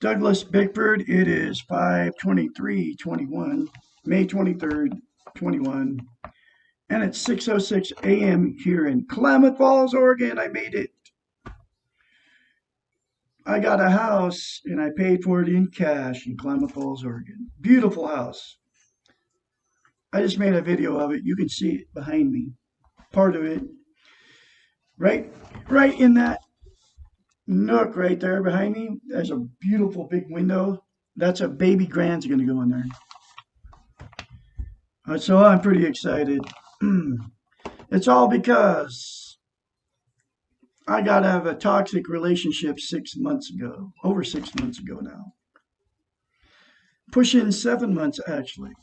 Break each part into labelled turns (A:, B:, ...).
A: Douglas Bickford, it is 5/23/21, May 23rd, 21, and it's 6:06 a.m. here in Klamath Falls, Oregon. I made it. I got a house and I paid for it in cash in Klamath Falls, Oregon. Beautiful house. I just made a video of it. You can see it behind me. Part of it. Right right in that nook right there behind me. There's a beautiful big window. That's a baby grand's gonna go in there. So I'm pretty excited. It's all because I got out of a toxic relationship 6 months ago, over 6 months ago now. Pushing 7 months actually.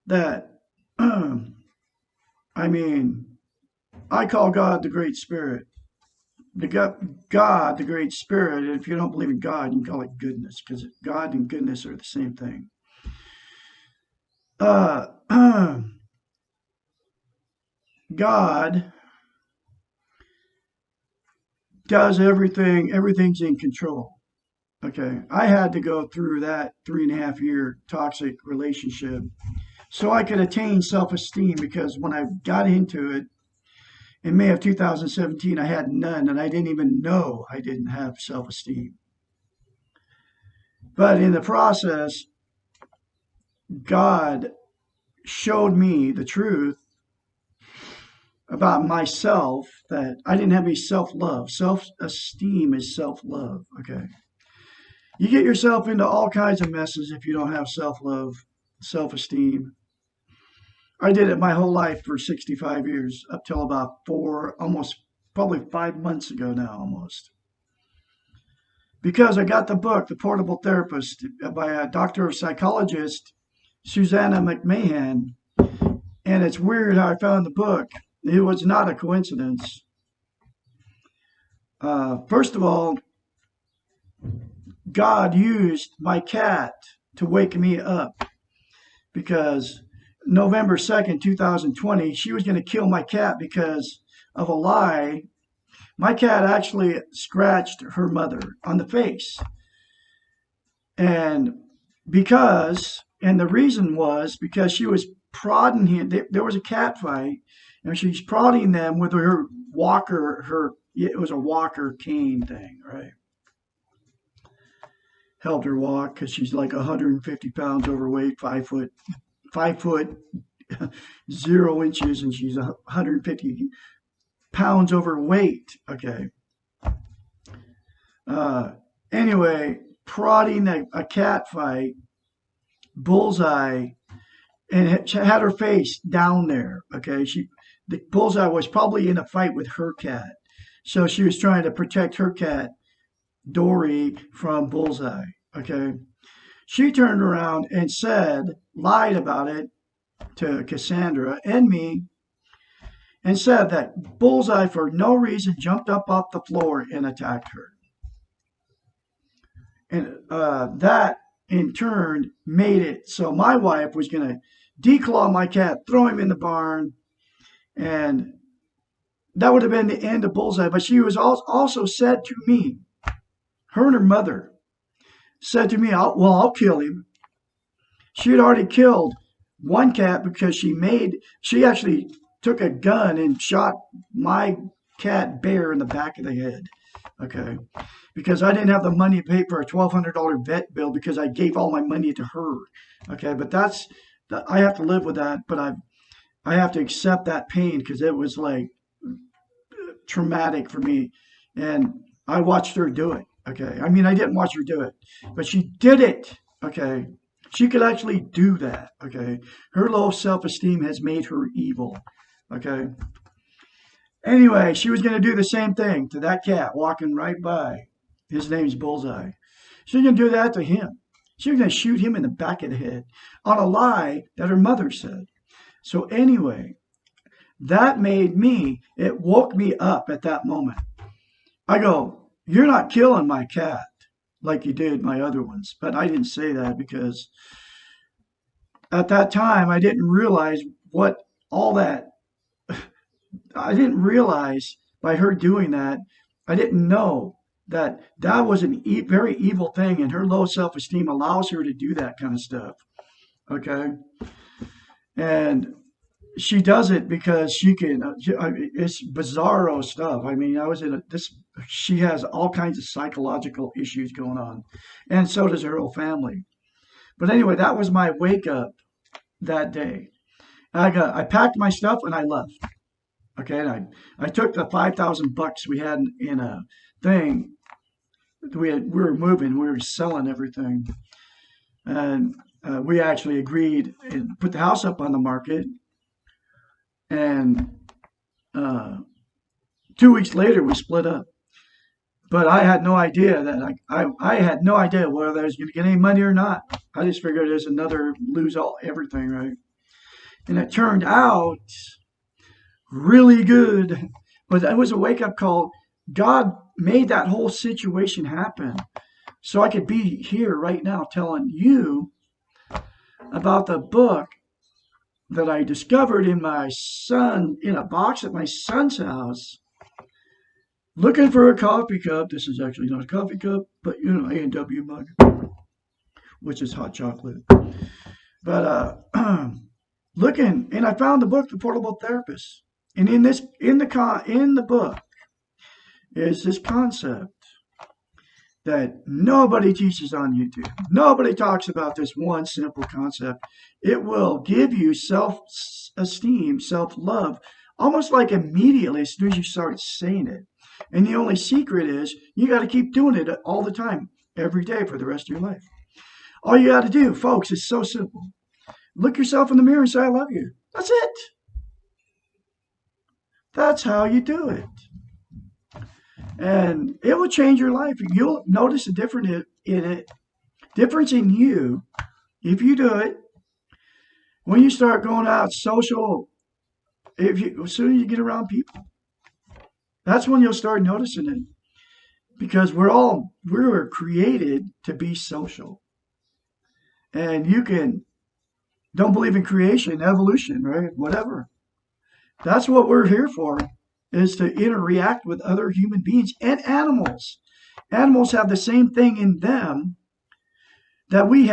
A: That, I mean, I call God the Great Spirit. God, the Great Spirit. And if you don't believe in God, you can call it goodness, because God and goodness are the same thing. God does everything. Everything's in control. Okay, I had to go through that 3.5 year toxic relationship so I could attain self-esteem, because when I got into it in May of 2017, I had none, and I didn't even know I didn't have self-esteem. But in the process, God showed me the truth about myself, that I didn't have any self-love. Self-esteem is self-love, okay? You get yourself into all kinds of messes if you don't have self-love, self-esteem. I did it my whole life for 65 years, up till about almost probably 5 months ago now, almost. Because I got the book, The Portable Therapist, by a doctor of psychologist, Susanna McMahon. And it's weird how I found the book. It was not a coincidence. First of all, God used my cat to wake me up, because November 2nd, 2020, she was going to kill my cat because of a lie. My cat actually scratched her mother on the face. And the reason was because she was prodding him. There was a cat fight, and she's prodding them with her walker, it was a walker cane thing, right? Helped her walk because she's like 150 pounds overweight, 5 foot 0 inches, and she's 150 pounds overweight. Okay. Anyway, prodding a cat fight, Bullseye, and had her face down there. Okay, the Bullseye was probably in a fight with her cat, so she was trying to protect her cat, Dory, from Bullseye. Okay, she turned around and lied about it to Cassandra and me, and said that Bullseye, for no reason, jumped up off the floor and attacked her. And that, in turn, made it so my wife was going to declaw my cat, throw him in the barn, and that would have been the end of Bullseye. But she was also said to me, her and her mother said to me, I'll kill him. She had already killed one cat because she actually took a gun and shot my cat Bear in the back of the head. Okay. Because I didn't have the money to pay for a $1,200 vet bill because I gave all my money to her. Okay. But I have to live with that, but I have to accept that pain because it was like traumatic for me. And I watched her do it. Okay. I mean, I didn't watch her do it, but she did it. Okay. She could actually do that. Okay. Her low self-esteem has made her evil. Okay. Anyway, she was going to do the same thing to that cat walking right by. His name's Bullseye. She was going to do that to him. She was going to shoot him in the back of the head on a lie that her mother said. So anyway, that made me, it woke me up at that moment. I go, you're not killing my cat like you did my other ones. But I didn't say that because at that time I didn't realize what all that, I didn't realize by her doing that, I didn't know that that was a very evil thing, and her low self-esteem allows her to do that kind of stuff. Okay. And she does it because she can. It's bizarro stuff. I mean, I was in a this. She has all kinds of psychological issues going on, and so does her whole family. But anyway, that was my wake up that day. I packed my stuff and I left. Okay, and I took the $5,000 we had in a thing. We were moving. We were selling everything, and we actually agreed and put the house up on the market. And uh, 2 weeks later, we split up. But I had no idea that I had no idea whether I was going to get any money or not. I just figured there's another lose all everything, right? And it turned out really good. But it was a wake up call. God made that whole situation happen so I could be here right now telling you about the book that I discovered in a box at my son's house, looking for a coffee cup. This is actually not a coffee cup, but A&W mug, which is hot chocolate. But looking, and I found the book, The Portable Therapist. And in the book is this concept that nobody teaches on YouTube. Nobody talks about this one simple concept. It will give you self-esteem, self-love, almost like immediately as soon as you start saying it. And the only secret is you got to keep doing it all the time, every day for the rest of your life. All you got to do, folks, is so simple. Look yourself in the mirror and say, I love you. That's it. That's how you do it. And it will change your life. You'll notice a difference in you if you do it. When you start going out social, as soon as you get around people, that's when you'll start noticing it. Because we're created to be social. And you don't believe in creation, evolution, right? Whatever. That's what we're here for, is to interact with other human beings and animals. Animals have the same thing in them that we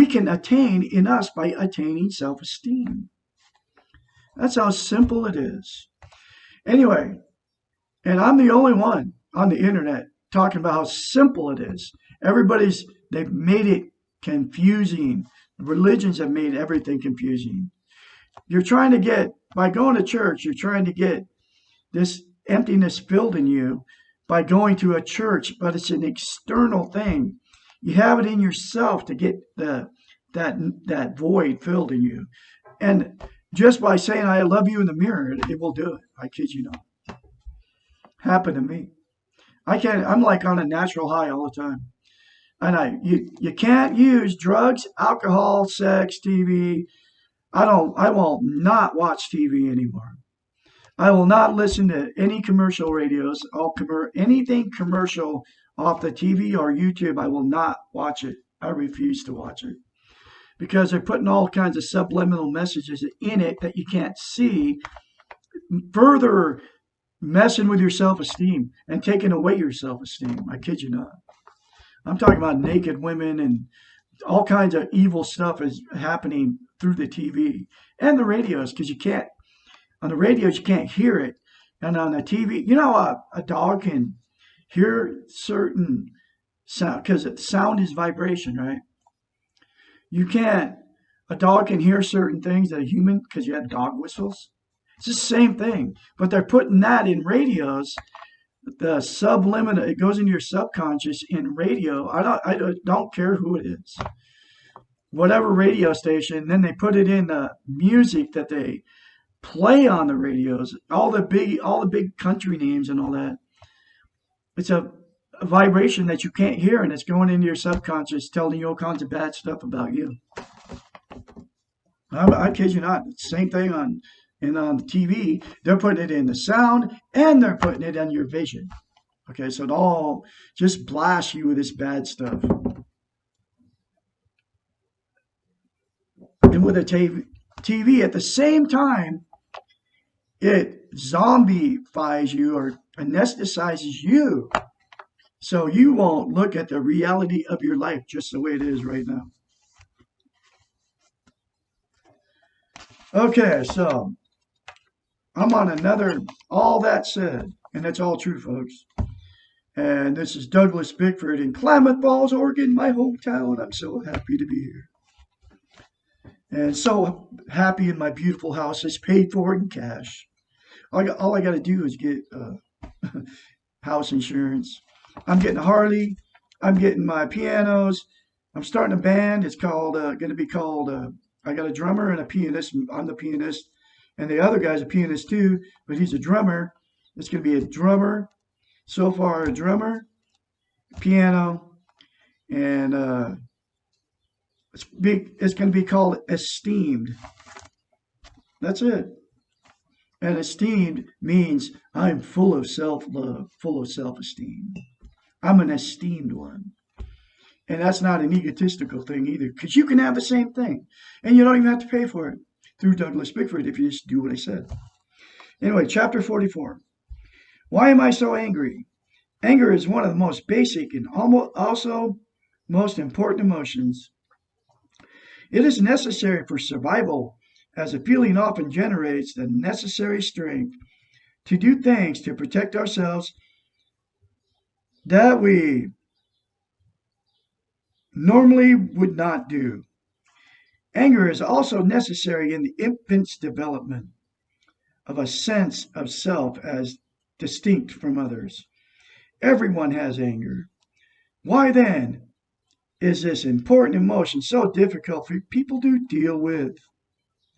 A: can attain in us by attaining self-esteem. That's how simple it is. Anyway, and I'm the only one on the internet talking about how simple it is. They've made it confusing. Religions have made everything confusing. By going to church, you're trying to get this emptiness filled in you by going to a church, but it's an external thing. You have it in yourself to get that void filled in you. And just by saying I love you in the mirror, it will do it. I kid you not. Happened to me. I'm like on a natural high all the time. And you can't use drugs, alcohol, sex, TV. I will not watch TV anymore. I will not listen to any commercial radios, anything commercial off the TV or YouTube. I will not watch it. I refuse to watch it because they're putting all kinds of subliminal messages in it that you can't see, further messing with your self-esteem and taking away your self-esteem. I kid you not. I'm talking about naked women and all kinds of evil stuff is happening through the TV and the radios, because on the radios you can't hear it, and on the TV, a dog can hear certain sound because sound is vibration, right? A dog can hear certain things that a human, because you have dog whistles. It's the same thing, but they're putting that in radios. The subliminal, it goes into your subconscious in radio. I don't care who it is, whatever radio station. Then they put it in the music that they play on the radios, all the big country names and all that. It's a vibration that you can't hear, and it's going into your subconscious, telling you all kinds of bad stuff about you. I kid you not. Same thing on the TV. They're putting it in the sound, and they're putting it in your vision. Okay, so it all just blasts you with this bad stuff. And with a TV at the same time, it zombifies you or anesthetizes you, so you won't look at the reality of your life just the way it is right now. Okay, so I'm on another, all that said, and that's all true, folks. And this is Douglas Bickford in Klamath Falls, Oregon, my hometown. I'm so happy to be here. And so happy in my beautiful house. It's paid for in cash. All I got to do is get house insurance. I'm getting a Harley. I'm getting my pianos. I'm starting a band. It's going to be called, I got a drummer and a pianist. I'm the pianist. And the other guy's a pianist too, but he's a drummer. It's going to be a drummer. So far, a drummer, piano, and it's going to be called Esteemed. That's it. And esteemed means I'm full of self-love, full of self-esteem. I'm an esteemed one. And that's not an egotistical thing either, because you can have the same thing. And you don't even have to pay for it through Douglas Bickford if you just do what I said. Anyway, chapter 44. Why am I so angry? Anger is one of the most basic and also most important emotions. It is necessary for survival, as a feeling often generates the necessary strength to do things to protect ourselves that we normally would not do. Anger is also necessary in the infant's development of a sense of self as distinct from others. Everyone has anger. Why then is this important emotion so difficult for people to deal with?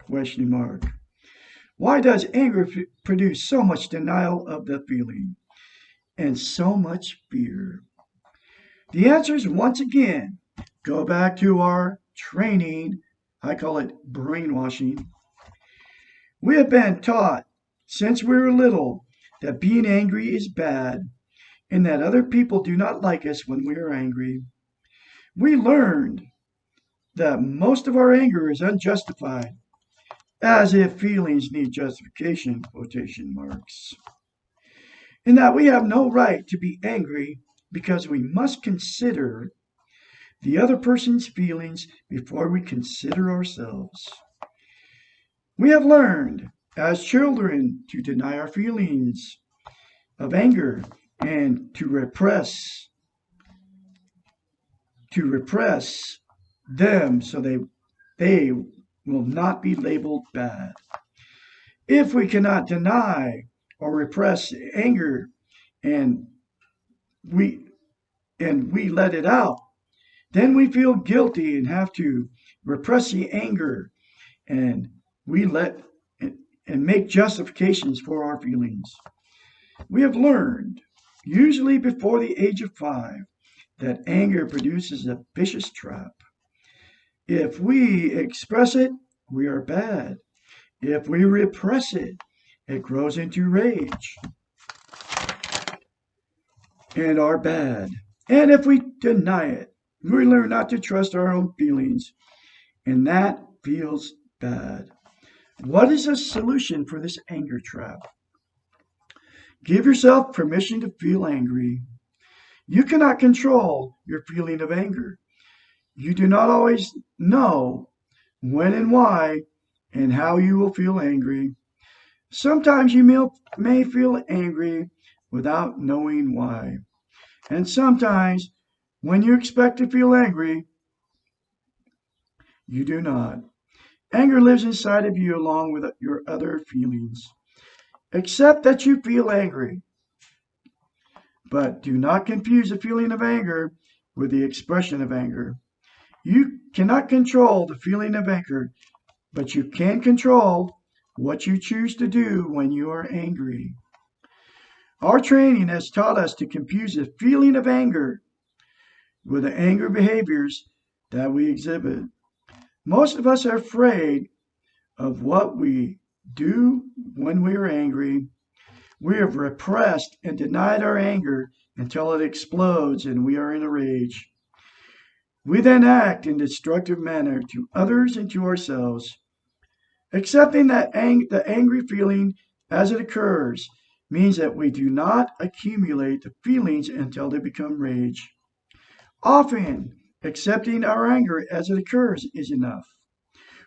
A: Question mark. Why does anger produce so much denial of the feeling and so much fear? The answer is, once again, go back to our training. I call it brainwashing. We have been taught since we were little that being angry is bad and that other people do not like us when we are angry. We learned that most of our anger is unjustified, as if feelings need justification, quotation marks, and that we have no right to be angry because we must consider the other person's feelings before we consider ourselves. We have learned as children to deny our feelings of anger and to repress them so they will not be labeled bad. If we cannot deny or repress anger and we let it out, then we feel guilty and have to repress the anger, and we let and make justifications for our feelings. We have learned, usually before the age of 5, that anger produces a vicious trap. If we express it, we are bad. If we repress it, it grows into rage and are bad. And if we deny it, we learn not to trust our own feelings, and that feels bad. What is the solution for this anger trap? Give yourself permission to feel angry. You cannot control your feeling of anger. You do not always know when and why and how you will feel angry. Sometimes you may feel angry without knowing why. And sometimes, when you expect to feel angry, you do not. Anger lives inside of you along with your other feelings. Accept that you feel angry, but do not confuse the feeling of anger with the expression of anger. You cannot control the feeling of anger, but you can control what you choose to do when you are angry. Our training has taught us to confuse the feeling of anger with the anger behaviors that we exhibit. Most of us are afraid of what we do when we are angry. We have repressed and denied our anger until it explodes and we are in a rage. We then act in destructive manner to others and to ourselves. Accepting the angry feeling as it occurs means that we do not accumulate the feelings until they become rage. Often, accepting our anger as it occurs is enough.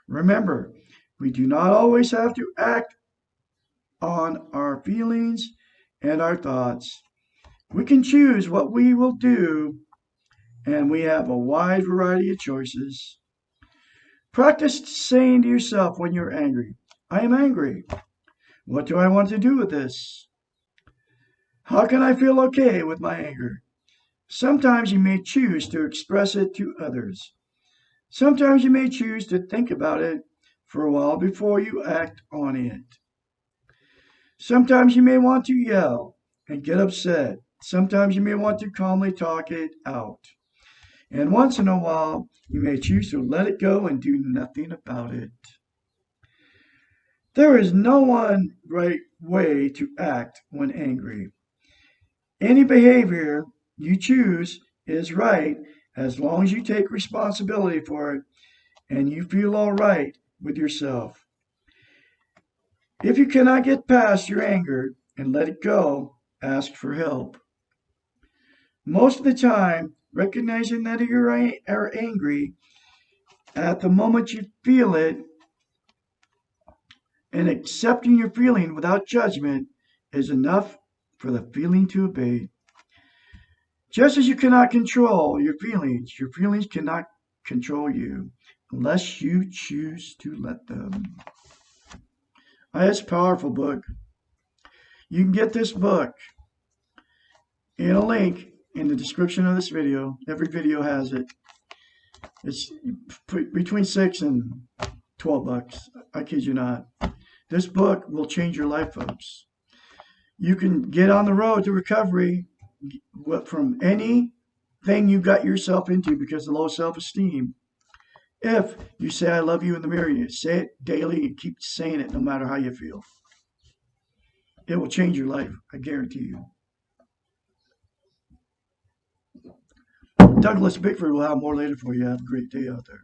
A: Remember, we do not always have to act on our feelings and our thoughts. We can choose what we will do, and we have a wide variety of choices. Practice saying to yourself when you're angry, I am angry. What do I want to do with this? How can I feel okay with my anger? Sometimes you may choose to express it to others. Sometimes you may choose to think about it for a while before you act on it. Sometimes you may want to yell and get upset. Sometimes you may want to calmly talk it out. And once in a while, you may choose to let it go and do nothing about it. There is no one right way to act when angry. Any behavior you choose is right as long as you take responsibility for it and you feel all right with yourself. If you cannot get past your anger and let it go, ask for help. Most of the time, recognizing that you are angry at the moment you feel it and accepting your feeling without judgment is enough for the feeling to abate. Just as you cannot control your feelings cannot control you unless you choose to let them. It's a powerful book. You can get this book in a link in the description of this video. Every video has it. It's between $6 and $12. I kid you not. This book will change your life, folks. You can get on the road to recovery from anything you got yourself into because of low self-esteem. If you say, I love you in the mirror, you say it daily and keep saying it no matter how you feel. It will change your life, I guarantee you. Douglas Bickford will have more later for you. Have a great day out there.